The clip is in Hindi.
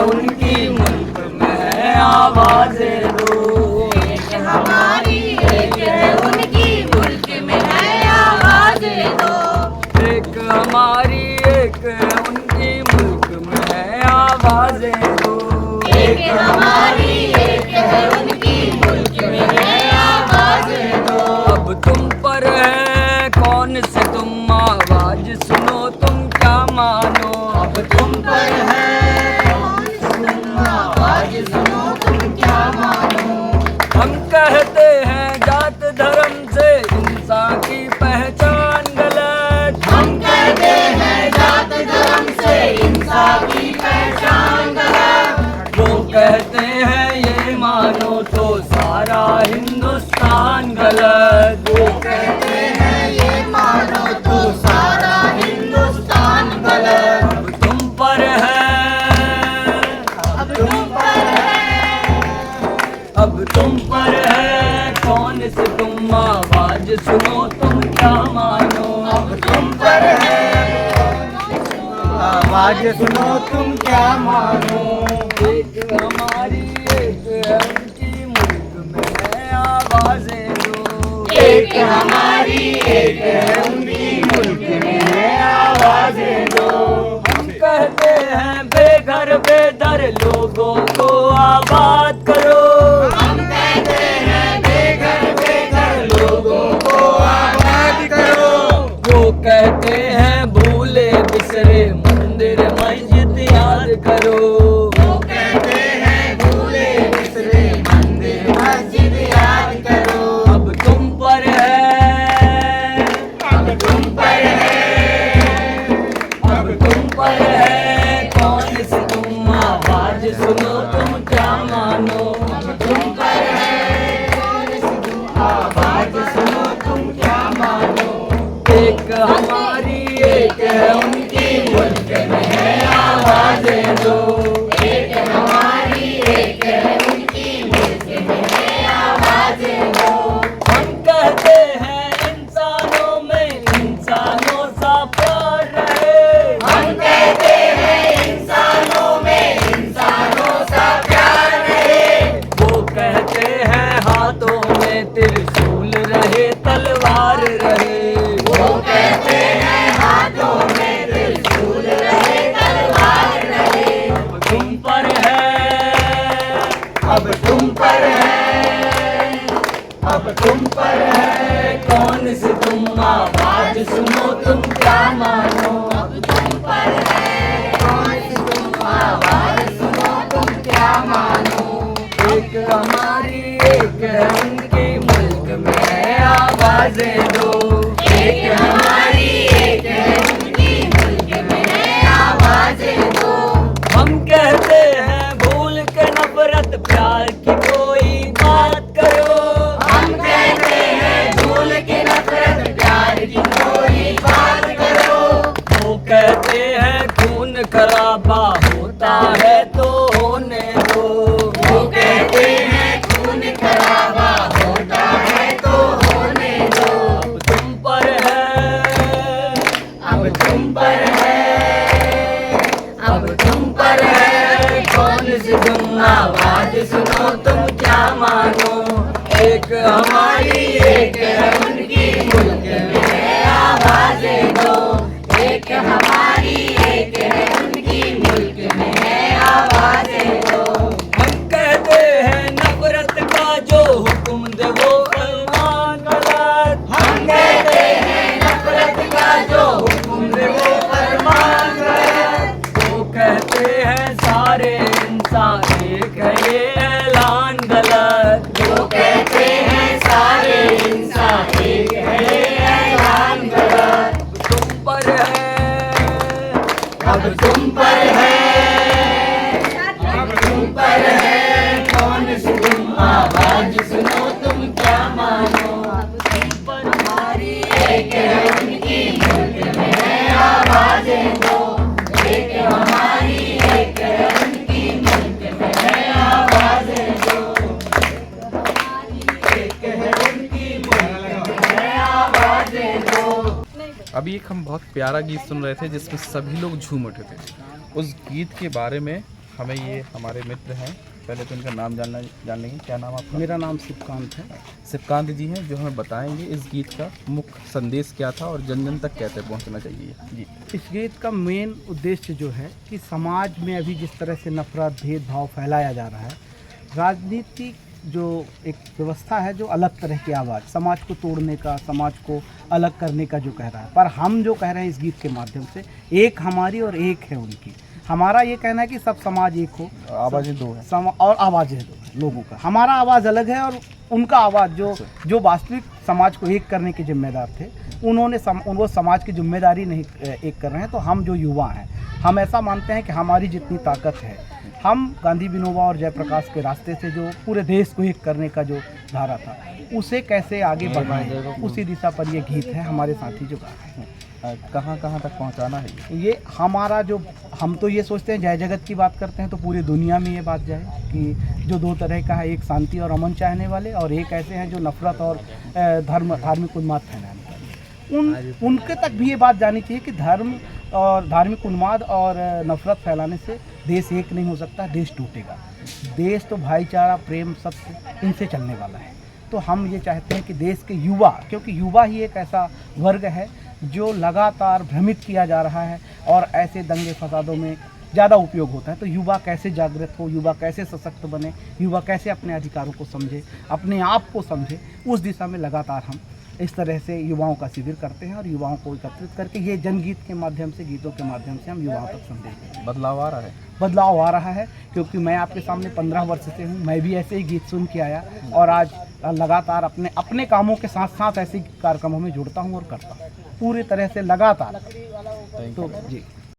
उनकी मुल्क में है आवाज़ें दो। एक हमारी एक है उनकी मुल्क में है आवाज़ें दो। एक हमारी एक है उनकी मुल्क में है आवाज़ें दो। एक हमारी एक है उनकी मुल्क में है आवाज़ें दो। अब तुम पर है कौन से तुम आवाज़ सुनो तुम क्या मानो। अब तुम पर है कौन सी तुम आवाज़ सुनो तुम क्या मानो। हम कहते हैं जात धर्म से इंसान की पहचान गलत। हम कहते हैं जात धर्म से इंसान की पहचान गलत। वो कहते हैं ये मानो तो सारा हिंदुस्तान गलत। वो कहते हैं ये मानो तो सारा हिंदुस्तान गलत। अब तुम पर है, अब तुम पर है, अब तुम पर है कौन से तुम आवाज सुनो तुम क्या मानो। अब तुम पर है आवाज सुनो तुम क्या मानो। एक हमारी एक है उनकी मुल्क में है आवाज़ें दो। एक हमारी एक है उनकी मुल्क में है आवाज़ें दो। हम कहते हैं बेघर बेदर लोगों को आबाद करो। हम कहते हैं बेघर बेघर लोगों को आबाद करो। वो कहते हैं भूले बिसरे मंदिर मस्जिद याद करो। वो कहते हैं भूले बिसरे मंदिर मस्जिद याद करो। अब तुम पर है, अब तुम पर है, अब तुम पर है कौन से तुम आवाज सुनो तुम क्या मानो। तुम पर है कौन सी तुम आवाज़ सुनो तुम क्या मानो। एक हमारी एक है उनकी मुल्क में है आवाज़ें दो। एक हमारी एक है उनकी मुल्क में है आवाज़ें दो। हम कहते हैं इंसानों में इंसानों सा प्यार रहे। हम कहते हैं इंसानों में इंसानों सा प्यार रहे। वो कहते हैं हाथों में त्रिशूल रहे तलवार रहे। वो कहते हैं हाथों में त्रिशूल रहे तलवार रहे। अब तुम पर है, अब तुम पर है, अब तुम पर है कौन से तुम आवाज सुनो तुम क्या मानो। अब तुम पर है कौन सी तुम आवाज़ सुनो तुम क्या मानो। एक हमारी एक है उनकी मुल्क में है आवाज़ें दो। एक हमारी एक है उनकी मुल्क में है आवाज़ें दो। हम कहते हैं भूल के नफरत प्यार की कोई बात करो। हम कहते हैं भूल के नफरत प्यार की कोई बात करो। वो कहते हैं खून खराबा होता है तो होने दो। वो कहते हैं खून खराबा होता है तो होने दो। अब तुम पर है, अब तुम पर है, अब तुम पर है कौन सी तुम आवाज सुनो तुम क्या मानो। एक हमारी एक है उनकी मुल्क में है आवाज़ें दो। एक हमारी एक है उनकी मुल्क में है आवाज़ें दो। हम कहते हैं नफरत का जो हुक्म दे वो फरमान गलत। हम कहते हैं नफरत का जो हुक्म दे वो फरमान गलत। वो कहते हैं सारे इंसान एक है ये ऐलान गलत। वो कहते हैं सारे इंसान एक है ये ऐलान गलत। तुम पर है, अब तुम पर है, अब तुम पर है कौन सी तुम आवाज़ सुनो तुम क्या मानो। तुम पर हमारी एक है उनकी मुल्क में है आवाज़ें दो। एक हमारी एक है उनकी मुल्क में है आवाज़ें दो। एक है उनकी मुल्क में है आवाज़ें दो। अभी एक हम बहुत प्यारा गीत सुन रहे थे जिसमें सभी लोग झूम उठे थे। उस गीत के बारे में हमें ये हमारे मित्र हैं, पहले तो इनका नाम जान लेंगे। क्या नाम आपका? मेरा नाम शिवकांत है। शिवकांत जी हैं, जो हमें बताएंगे इस गीत का मुख्य संदेश क्या था और जन जन तक कैसे पहुंचना चाहिए जी। इस गीत का मेन उद्देश्य जो है कि समाज में अभी जिस तरह से नफरत भेदभाव फैलाया जा रहा है, राजनीतिक जो एक व्यवस्था है जो अलग तरह की आवाज़ समाज को तोड़ने का, समाज को अलग करने का जो कह रहा है, पर हम जो कह रहे हैं इस गीत के माध्यम से, एक हमारी और एक है उनकी। हमारा ये कहना है कि सब समाज एक हो, आवाज़ें दो हैं और आवाज़ें दो हैं लोगों का। हमारा आवाज़ अलग है और उनका आवाज़ जो वास्तविक समाज को एक करने के जिम्मेदार थे, उन्होंने वो समाज की जिम्मेदारी नहीं एक कर रहे हैं। तो हम जो युवा हैं, हम ऐसा मानते हैं कि हमारी जितनी ताकत है, हम गांधी विनोबा और जयप्रकाश के रास्ते से जो पूरे देश को एक करने का जो धारा था, उसे कैसे आगे बढ़ाएं, उसी दिशा पर ये गीत है। हमारे साथी जो गा रहे हैं, कहाँ कहाँ तक पहुँचाना है ये हमारा जो, हम तो ये सोचते हैं जय जगत की बात करते हैं तो पूरी दुनिया में ये बात जाए कि जो दो तरह का है, एक शांति और अमन चाहने वाले और एक ऐसे हैं जो नफरत और धार्मिक उन्माद फैलाने वाले। उनके तक भी ये बात जानी चाहिए कि धर्म और धार्मिक उन्माद और नफरत फैलाने से देश एक नहीं हो सकता, देश टूटेगा। देश तो भाईचारा, प्रेम, सत्य, इनसे चलने वाला है। तो हम ये चाहते हैं कि देश के युवा, क्योंकि युवा ही एक ऐसा वर्ग है जो लगातार भ्रमित किया जा रहा है और ऐसे दंगे फसादों में ज़्यादा उपयोग होता है। तो युवा कैसे जागृत हो, युवा कैसे सशक्त बने, युवा कैसे अपने अधिकारों को समझे, अपने आप को समझे, उस दिशा में लगातार हम इस तरह से युवाओं का शिविर करते हैं और युवाओं को एकत्रित करके ये जनगीत के माध्यम से, गीतों के माध्यम से हम युवाओं तक संदेश देते हैं। बदलाव आ रहा है? बदलाव आ रहा है, क्योंकि मैं आपके सामने 15 वर्ष से हूँ, मैं भी ऐसे ही गीत सुन के आया और आज लगातार अपने कामों के साथ साथ ऐसे कार्यक्रमों में जुड़ता हूँ और करता हूँ पूरी तरह से लगातार। तो जी।